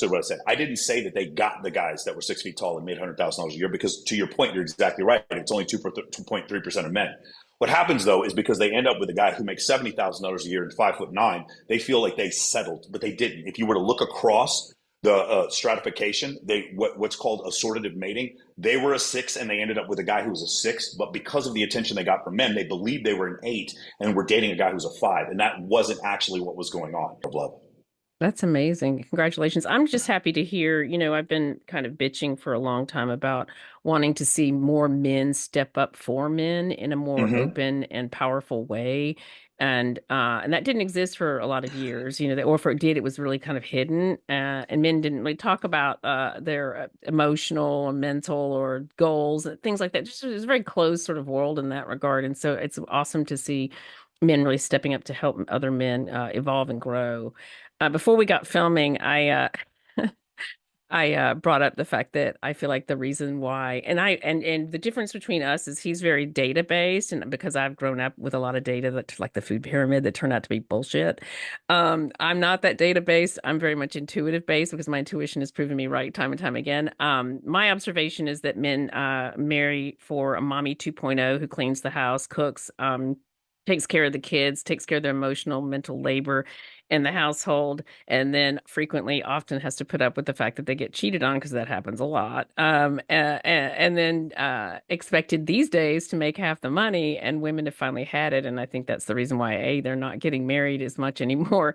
misunderstood what I said. I didn't say that they got the guys that were 6 feet tall and made $100,000 a year, because to your point, you're exactly right. It's only 2.3% of men. What happens though is because they end up with a guy who makes $70,000 a year and 5'9", they feel like they settled, but they didn't. If you were to look across the stratification, what's called assortative mating, they were a 6 and they ended up with a guy who was a 6, but because of the attention they got from men, they believed they were an 8 and were dating a guy who was a 5, and that wasn't actually what was going on. That's amazing. Congratulations. I'm just happy to hear, I've been kind of bitching for a long time about wanting to see more men step up for men in a more Mm-hmm. open and powerful way. And that didn't exist for a lot of years, or if it did, it was really kind of hidden. And men didn't really talk about their emotional or mental or goals, things like that. Just it was a very closed sort of world in that regard. And so it's awesome to see men really stepping up to help other men evolve and grow. Before we got filming, I brought up the fact that I feel like the reason why, and the difference between us is he's very data based, and because I've grown up with a lot of data that like the food pyramid that turned out to be bullshit. I'm not that data based. I'm very much intuitive based because my intuition has proven me right time and time again. My observation is that men marry for a mommy 2.0 who cleans the house, cooks, takes care of the kids, takes care of their emotional, mental labor in the household, and then frequently, often has to put up with the fact that they get cheated on because that happens a lot. And then expected these days to make half the money, and women have finally had it. And I think that's the reason why they're not getting married as much anymore,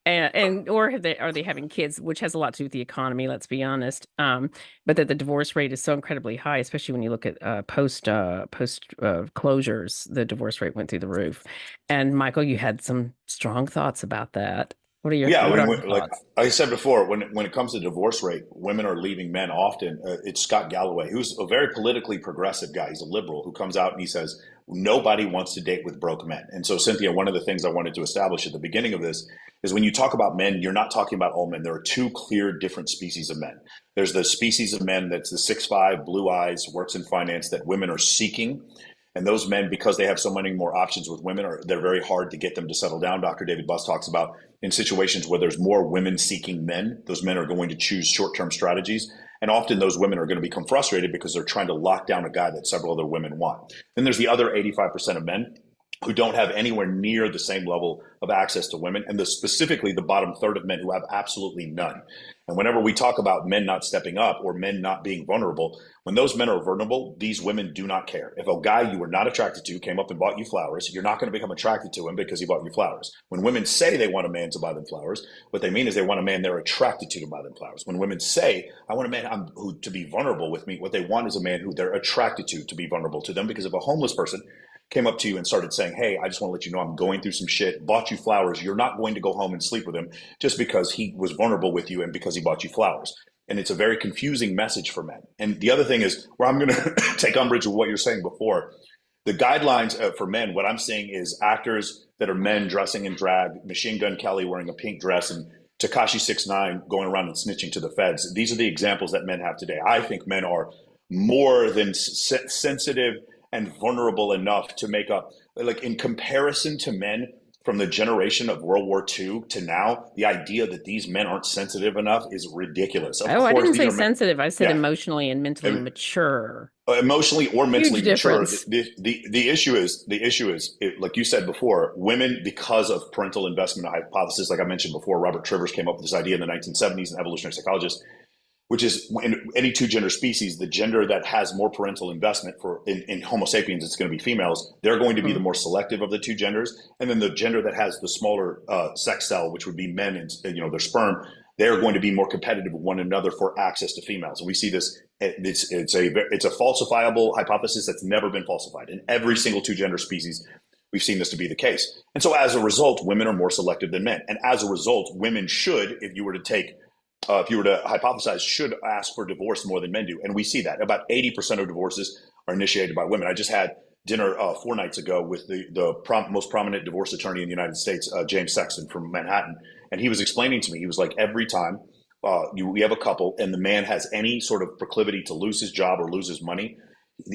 and or are they having kids, which has a lot to do with the economy, let's be honest. But that the divorce rate is so incredibly high, especially when you look at post closures, the divorce rate went through the roof. And Michael, you had some strong thoughts about that. Yeah, I What mean, are your like thoughts? I said before, when it comes to divorce rate, women are leaving men often. It's Scott Galloway, who's a very politically progressive guy. He's a liberal who comes out and he says nobody wants to date with broke men. And so, Cynthia, one of the things I wanted to establish at the beginning of this is when you talk about men, you're not talking about all men. There are two clear different species of men. There's the species of men that's the 6'5", blue eyes, works in finance that women are seeking. And those men, because they have so many more options with women, they're very hard to get them to settle down. Dr. David Buss talks about in situations where there's more women seeking men, those men are going to choose short-term strategies. And often those women are going to become frustrated because they're trying to lock down a guy that several other women want. Then there's the other 85% of men who don't have anywhere near the same level of access to women, and specifically the bottom third of men who have absolutely none. And whenever we talk about men not stepping up or men not being vulnerable, when those men are vulnerable, these women do not care. If a guy you were not attracted to came up and bought you flowers, you're not going to become attracted to him because he bought you flowers. When women say they want a man to buy them flowers, what they mean is they want a man they're attracted to buy them flowers. When women say, I want a man who to be vulnerable with me, what they want is a man who they're attracted to be vulnerable to them. Because if a homeless person came up to you and started saying, hey, I just want to let you know I'm going through some shit, bought you flowers, you're not going to go home and sleep with him just because he was vulnerable with you and because he bought you flowers. And it's a very confusing message for men. And the other thing is where I'm going to take umbrage with what you're saying before. The guidelines for men, what I'm seeing is actors that are men dressing in drag, Machine Gun Kelly wearing a pink dress, and Takashi 6ix9ine going around and snitching to the feds. These are the examples that men have today. I think men are more than sensitive and vulnerable enough to make up, like in comparison to men from the generation of World War II to now, the idea that these men aren't sensitive enough is ridiculous. Of Oh, I course, didn't these say are men. sensitive. I said Yeah, emotionally and mentally mature. emotionally or Huge mentally mature. difference. The issue is like you said before, women, because of parental investment hypothesis, like I mentioned before, Robert Trivers came up with this idea in the 1970s, an evolutionary psychologist, which is in any two gender species, the gender that has more parental investment in Homo sapiens, it's going to be females. They're going to be the Hmm. more selective of the two genders, and then the gender that has the smaller sex cell, which would be men and their sperm, they're going to be more competitive with one another for access to females. And we see this. It's a falsifiable hypothesis that's never been falsified in every single two gender species. We've seen this to be the case, and so as a result, women are more selective than men, and as a result, women should, if you were to hypothesize, should ask for divorce more than men do. And we see that about 80% of divorces are initiated by women. I just had dinner 4 nights ago with the most prominent divorce attorney in the United States, James Sexton from Manhattan. And he was explaining to me, he was like, every time we have a couple and the man has any sort of proclivity to lose his job or lose his money,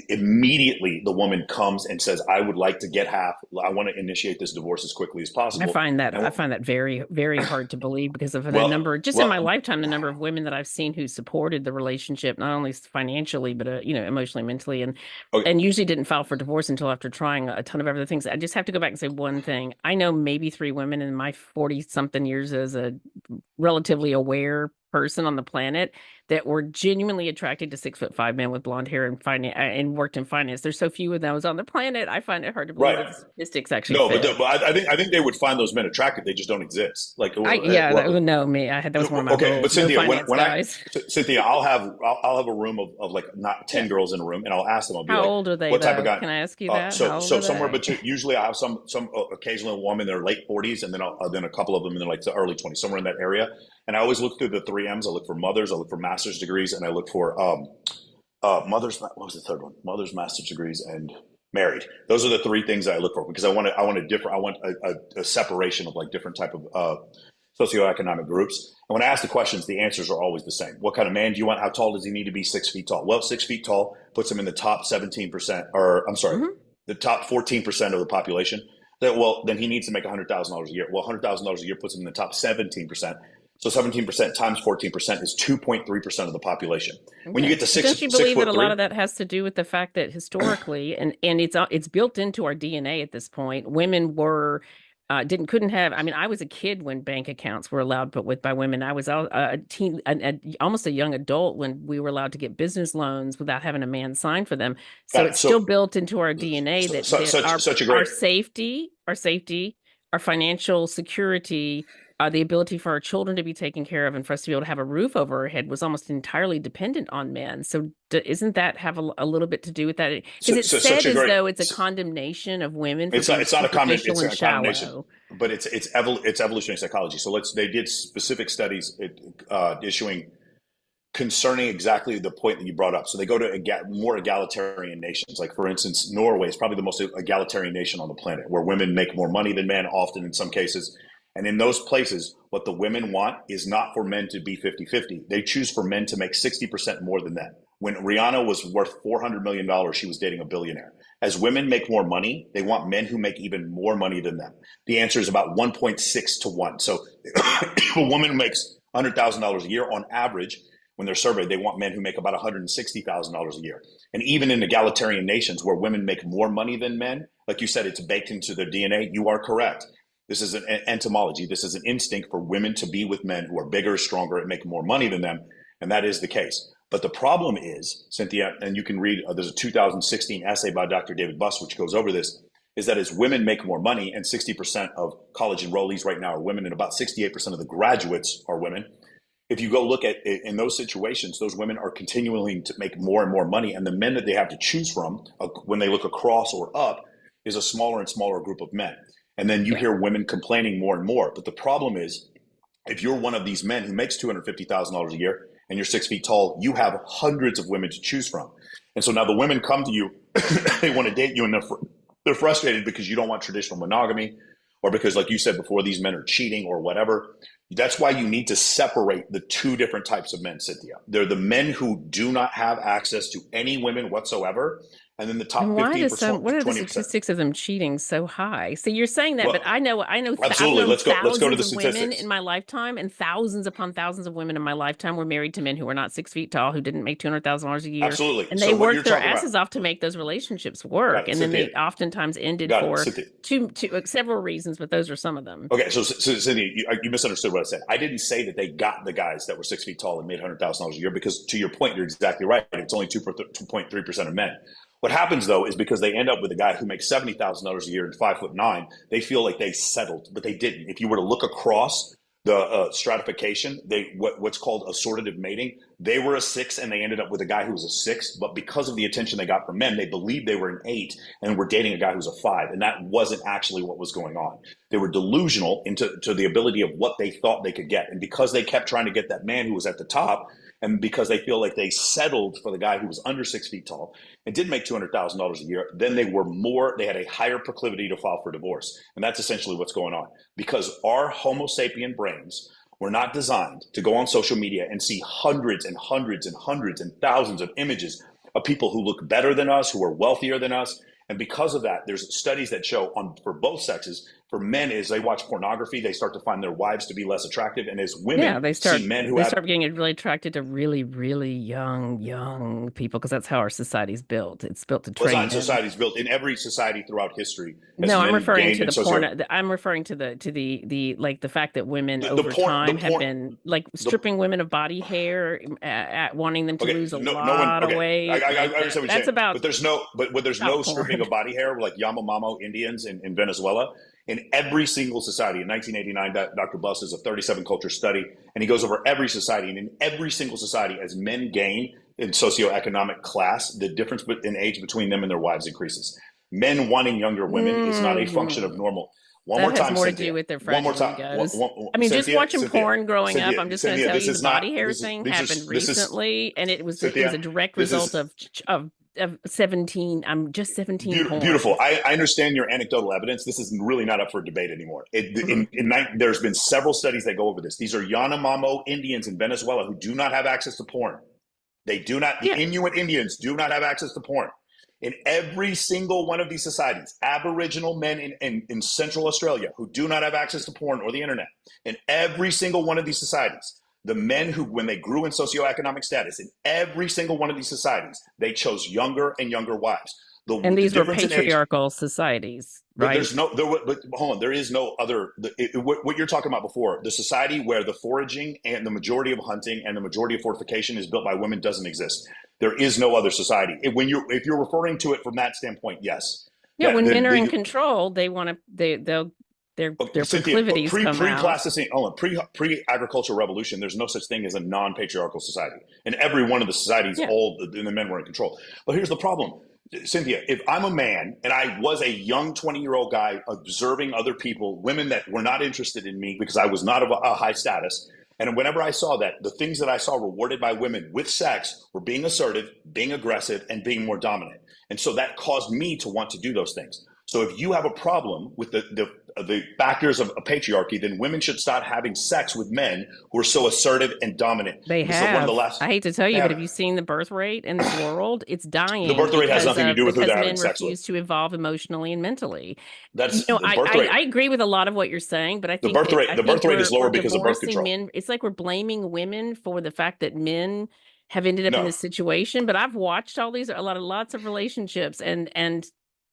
Immediately the woman comes and says, I would like to get half. I want to initiate this divorce as quickly as possible. I And find that very, very hard to believe because of the well, number, just in my well, lifetime, the number of women that I've seen who supported the relationship, not only financially, but emotionally, mentally, okay, and usually didn't file for divorce until after trying a ton of other things. I just have to go back and say one thing. I know maybe three women in my 40 something years as a relatively aware person on the planet that were genuinely attracted to 6'5" men with blonde hair and finance and worked in finance. There's so few of those on the planet. I find it hard to believe right. that the statistics actually No, fit. but I think they would find those men attractive. They just don't exist. Like, Yeah, well, no, me. I had that was one of my okay, but rules. No Cynthia, finance guys. Cynthia, I'll have a room of like not Yeah. 10 girls in a room, and I'll ask them. I'll be How like, old are they what type of though? guy? Can I ask you that? So How old are somewhere they? between. Usually, I have some occasionally a woman in their late 40s, and then a couple of them in their like the early 20s, somewhere in that area. And I always look through the three M's. I look for mothers, I look for master's degrees, and I look for mothers. What was the third one? Mothers, master's degrees, and married. Those are the three things I look for because I want a separation of like different type of socioeconomic groups. And when I ask the questions, the answers are always the same. What kind of man do you want? How tall does he need to be? 6 feet tall. Well, 6 feet tall puts him in the top 17%, or I'm sorry, Hmm. the top 14% of the population. Then he needs to make $100,000 a year. Well, $100,000 a year puts him in the top 17%. So 17% times 14% is 2.3% of the population. When you Okay. get to But six don't you six believe that foot a lot three, of that has to do with the fact that historically, and it's built into our DNA at this point, women were didn't couldn't have. I mean, I was a kid when bank accounts were allowed, but with by women, I was a teen, almost a young adult when we were allowed to get business loans without having a man sign for them. So got it. it's still built into our DNA So, that so such a great. our safety, our financial security, the ability for our children to be taken care of and for us to be able to have a roof over our head was almost entirely dependent on men. So isn't that have a little bit to do with that? Because it's Such said a as great. though it's a condemnation of women for being It's not a comment. superficial It's and a condemnation, shallow. but it's evolutionary psychology. So they did specific studies issuing concerning exactly the point that you brought up. So they go to more egalitarian nations. Like, for instance, Norway is probably the most egalitarian nation on the planet, where women make more money than men, often in some cases. And in those places, what the women want is not for men to be 50-50. They choose for men to make 60% more than them. When Rihanna was worth $400 million, she was dating a billionaire. As women make more money, they want men who make even more money than them. The answer is about 1.6 to 1. So if a woman makes $100,000 a year on average, when they're surveyed, they want men who make about $160,000 a year. And even in egalitarian nations where women make more money than men, like you said, it's baked into their DNA. You are correct. This is an entomology. This is an instinct for women to be with men who are bigger, stronger, and make more money than them. And that is the case. But the problem is, Cynthia, and you can read, there's a 2016 essay by Dr. David Buss, which goes over this, is that as women make more money, and 60% of college enrollees right now are women, and about 68% of the graduates are women, if you go look at it, in those situations, those women are continuing to make more and more money, and the men that they have to choose from when they look across or up is a smaller and smaller group of men. And then you Yeah. hear women complaining more and more. But the problem is, if you're one of these men who makes $250,000 a year and you're 6 feet tall, you have hundreds of women to choose from. And so now the women come to you, they want to date you, and they're frustrated because you don't want traditional monogamy, or because, like you said before, these men are cheating or whatever. That's why you need to separate the two different types of men, Cynthia. They're the men who do not have access to any women whatsoever, and then the And top why 15%, what are the 20%. statistics of them cheating so high? So you're saying that, but Well, I've absolutely. known Let's go to thousands the of women in statistics. my lifetime, and thousands upon thousands of women in my lifetime were married to men who were not 6 feet tall, who didn't make $200,000 a year, Absolutely. and they So what you're worked their talking about, asses off to make those relationships got work, it, and then Cynthia. they oftentimes ended Got it, for Cynthia. several reasons, but those are some of them. Okay, so Cynthia, you misunderstood what I said. I didn't say that they got the guys that were 6 feet tall and made $100,000 a year, because to your point, you're exactly right. It's only 2.3% of men. What happens though is because they end up with a guy who makes $70,000 a year and 5'9", they feel like they settled, but they didn't. If you were to look across the stratification, what's called assortative mating, they were a 6 and they ended up with a guy who was a 6, but because of the attention they got from men, they believed they were an 8 and were dating a guy who was a 5, and that wasn't actually what was going on. They were delusional into the ability of what they thought they could get, and because they kept trying to get that man who was at the top, and because they feel like they settled for the guy who was under 6 feet tall and did make $200,000 a year, then they had a higher proclivity to file for divorce. And that's essentially what's going on, because our Homo sapien brains were not designed to go on social media and see hundreds and hundreds and hundreds and thousands of images of people who look better than us, who are wealthier than us. And because of that, there's studies that show for both sexes, for men, as they watch pornography, they start to find their wives to be less attractive. And as Yeah, women see men who they have, start getting really attracted to really, really young people because that's how our society's built. It's built to well, it's train not men. society's built in every society throughout history as No, I'm men referring gained to in the porn. socio I'm referring to the like the fact that women the over porn the time have porn been like the stripping women of body hair, wanting them to okay, lose a no one, lot of okay, weight. I Like understand what you're that's saying, about but there's no child stripping porn. of body hair like Yamamamo Indians in Venezuela. In every single society, in 1989, Dr. Buss is a 37 culture study, and he goes over every society, and in every single society, as men gain in socioeconomic class, the difference in age between them and their wives increases. Men wanting younger women is not a function of Mm, normal. One that more has time, more to do Cynthia. with their One more fragile time, egos. I mean, just watching porn growing up, I'm just going to Cynthia. tell This you the is not. body hair thing happened This is recently, and it was Cynthia. a direct This result is of 17. I'm just 17 Beautiful. porn. I understand your anecdotal evidence. This is really not up for debate anymore. Mhm. There's been several studies that go over this. These are Yanomamo Indians in Venezuela who do not have access to porn. They do not, the Yeah. Inuit Indians do not have access to porn. In every single one of these societies, Aboriginal men in Central Australia who do not have access to porn or the internet, in every single one of these societies, the men who, when they grew in socioeconomic status, in every single one of these societies, they chose younger and younger wives. And The these were difference in age, patriarchal societies, but there's right? no there. But hold on, there is no other. What you're talking about before, the society where the foraging and the majority of hunting and the majority of fortification is built by women doesn't exist. There is no other society. If you're referring to it from that standpoint, yes. Yeah, That when men are in the control, they want to they'll Okay, their Cynthia, but proclivities come pre out. plasticine, oh, pre agricultural revolution, there's no such thing as a non patriarchal society. In every one of the societies, Yeah. all the men were in control. But here's the problem, Cynthia. If I'm a man and I was a young 20-year-old guy observing other people, women that were not interested in me because I was not of a high status, and whenever I saw that, the things that I saw rewarded by women with sex were being assertive, being aggressive, and being more dominant. And so that caused me to want to do those things. So if you have a problem with the factors of a patriarchy, then women should start having sex with men who are so assertive and dominant. They This is one of the have. last. I hate to tell They you, but have have you seen the birth rate in this world? It's the dying birth rate has nothing to do with who because they're having men sex with. refuse to evolve emotionally and mentally. You That's know, the birth rate. I agree with a lot of what you're saying, but I The think birth rate is we're lower because of birth divorcing control. men. It's like we're blaming women for the fact that men have ended up in No, this situation. But I've watched lots of relationships, and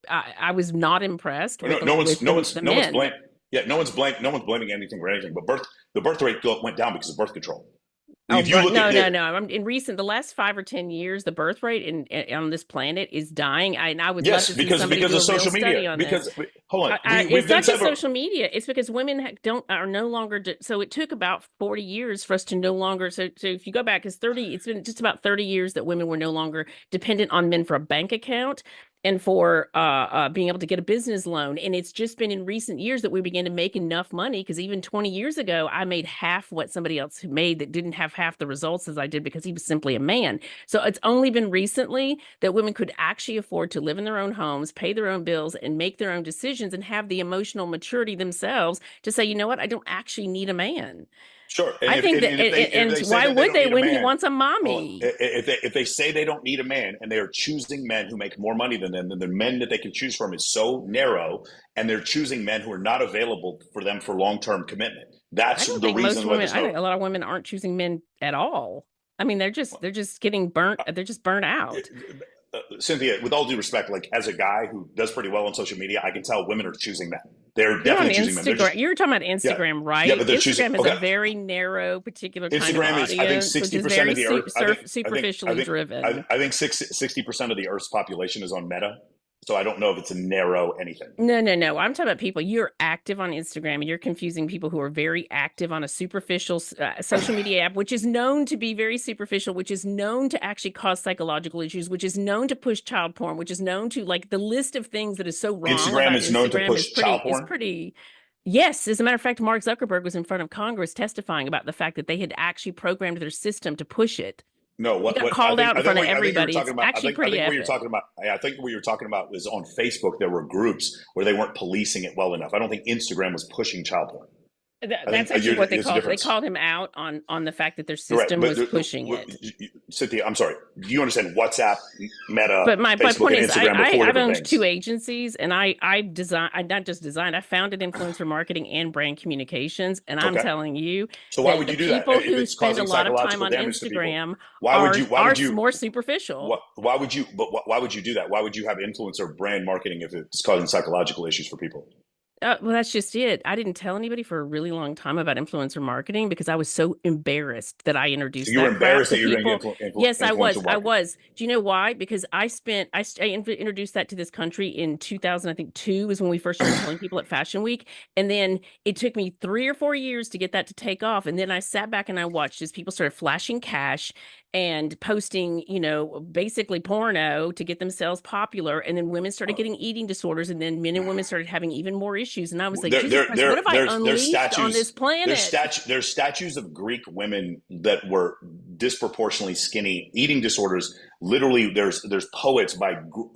I was not impressed with the no one's men. blame. Yeah, no one's blaming anything or anything. But the birth rate went down because of birth control. Oh, If you but look no, at no, it, no. The last 5 or 10 years, the birth rate on this planet is dying. And I would love yes, to see somebody because do of a real social media. study on this. Because hold on, we've It's done not just several. social media. It's because women don't are no longer. So it took about 40 years for us to no longer. So if you go back, it's been just about 30 years that women were no longer dependent on men for a bank account and for being able to get a business loan. And it's just been in recent years that we began to make enough money. Because even 20 years ago, I made half what somebody else who made that didn't have half the results as I did because he was simply a man. So it's only been recently that women could actually afford to live in their own homes, pay their own bills, and make their own decisions and have the emotional maturity themselves to say, you know what, I don't actually need a man. Sure, I think that, if and they say why that they would don't they need a when he man, wants a hold on. mommy? If they say they don't need a man and they are choosing men who make more money than them, then the men that they can choose from is so narrow, and they're choosing men who are not available for them for long term commitment. I That's don't the think most reason why women, there's I no. think a lot of women aren't choosing men at all. I mean, they're just getting burnt. They're just burnt out. Cynthia, with all due respect, like as a guy who does pretty well on social media, I can tell women are choosing men. They're You're on definitely choosing men. They're Instagram. just You're talking about yeah, Instagram, yeah, right? but they're choosing. Instagram is a Okay, very narrow, particular kind of Instagram is I think audience, which sixty is percent very of the earth. superficially driven. I think 60% of the Earth's population is on Meta. So I don't know if it's a narrow anything. No, no, no. I'm talking about people. You're active on Instagram and you're confusing people who are very active on a superficial social media app, which is known to be very superficial, which is known to actually cause psychological issues, which is known to push child porn, which is known to like the list of things that is so wrong Instagram about is known to Instagram push child is porn. pretty. Yes, as a matter of fact, Mark Zuckerberg was in front of Congress testifying about the fact that they had actually programmed their system to push it. No, He got what called out in front of I think you were everybody. talking It's about. actually I pretty think what you're epic. talking about. I think what you're talking about was on Facebook. There were groups where they weren't policing it well enough. I don't think Instagram was pushing child porn. I That's think actually what they there's a called. They difference. called him out on the fact that their Correct. system But was pushing it. Cynthia, I'm sorry. Do you understand WhatsApp, Meta, But my Facebook, point and is, Instagram are four I've different owned two things? agencies, and I not just designed, I founded influencer marketing and brand communications, and I'm Okay. telling you So why that would the you do that people if who it's spend a causing lot of time psychological on damage to people? Instagram Why would you? Why would you? more superficial. Why would you? But why would you do that? Why would you have influencer brand marketing if it's causing psychological issues for people? Well, that's just it. I didn't tell anybody for a really long time about influencer marketing because I was so embarrassed that I So introduced you were that crap embarrassed to that you're doing people. Yes, I was. influencer I marketing. was. Do you know why? Because introduced that to this country in 2000, I think two is when we first started telling people at Fashion Week. And then it took me 3 or 4 years to get that to take off. And then I sat back and I watched as people started flashing cash and posting, basically porno to get themselves popular. And then women started getting eating disorders. And then men and women started having even more issues. And I was like, There, Jesus there, Christ, what there, have I there's unleashed on this statues. planet? There's statues of Greek women that were disproportionately skinny, eating disorders. Literally, there's poets by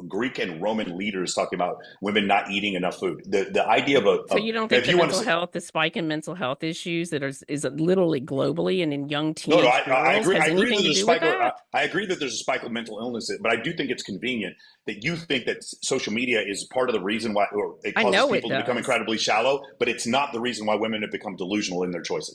Greek and Roman leaders talking about women not eating enough food. The idea of So you don't think if the you want to mental say, health, the spike in mental health issues that is literally globally and in young no, teenage I girls agree. I has agree that anything to there's a do with spike. that? I agree that there's a spike of mental illness, but I do think it's convenient that you think that social media is part of the reason why, or it I causes know it people to become does. incredibly shallow. But it's not the reason why women have become delusional in their choices.